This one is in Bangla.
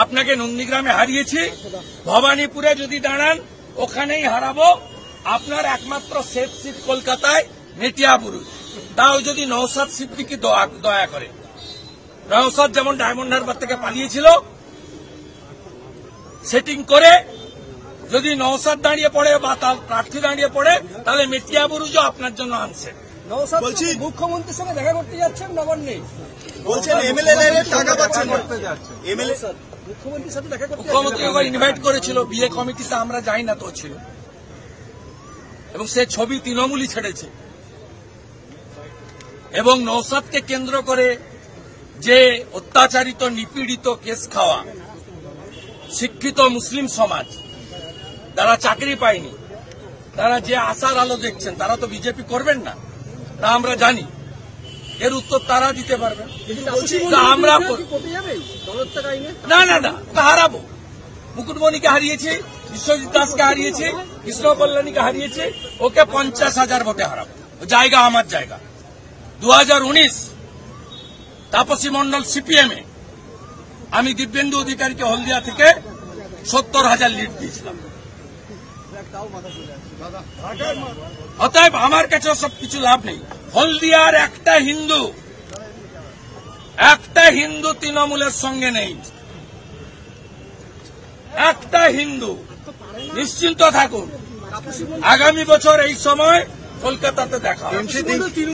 আপনাকে নন্দীগ্রামে হারিয়েছি, ভবানীপুরে যদি দাঁড়ান ওখানেই হারাবো। আপনার একমাত্র সেফ সিট কলকাতায় মেটিয়াবুরুজ, তাও যদি নওশাদ সিদ্দিকী দয়া করে। নওশাদ যেমন ডায়মন্ড হারবার থেকে পালিয়েছিল, সেটিং করে যদি নওশাদ দাঁড়িয়ে পড়ে বা তার প্রার্থী দাঁড়িয়ে পড়ে, তাহলে মেটিয়াবুরুজও আপনার জন্য আনছে। বলছি মুখ্যমন্ত্রীর সঙ্গে দেখা করতে যাচ্ছেন নবান্নে, বলছেন এমএলএ টাকা পাচ্ছেন না। এমএলএ মুখ্যমন্ত্রীর সাথে দেখা করতে মুখ্যমন্ত্রী ইনভাইট করেছিল, বিয়ে কমিটিতে আমরা যাই না, তো ছিল, এবং সে ছবি তৃণমূলই ছেড়েছে। এবং নওশাদকে কেন্দ্র করে যে অত্যাচারিত নিপীড়িত কেস খাওয়া শিক্ষিত মুসলিম সমাজ, তারা চাকরি পায়নি, তারা যে আশার আলো দেখছেন, তারা তো বিজেপি করবেন না, তা আমরা জানি। এর উত্তর তারা দিতে পারবে। আমরা না না না হারাবো। মুকুটমণিকে হারিয়েছি, বিশ্বজিৎ দাসকে হারিয়েছি, কৃষ্ণ কল্যাণীকে হারিয়েছি, ওকে 50,000 ভোটে হারাবো। জায়গা আমার জায়গা। 2019 তাপসী মন্ডল সিপিএম এ আমি দিব্যেন্দু অধিকারীকে হলদিয়া থেকে 70,000 লিড দিয়েছিলাম। অতএব আমার কাছে সবকিছু লাভ নেই। হলদিয়ার একটা হিন্দু তৃণমূলের সঙ্গে নেই, একটা হিন্দু। নিশ্চিন্ত থাকুন, আগামী বছর এই সময় কলকাতাতে দেখা হবে।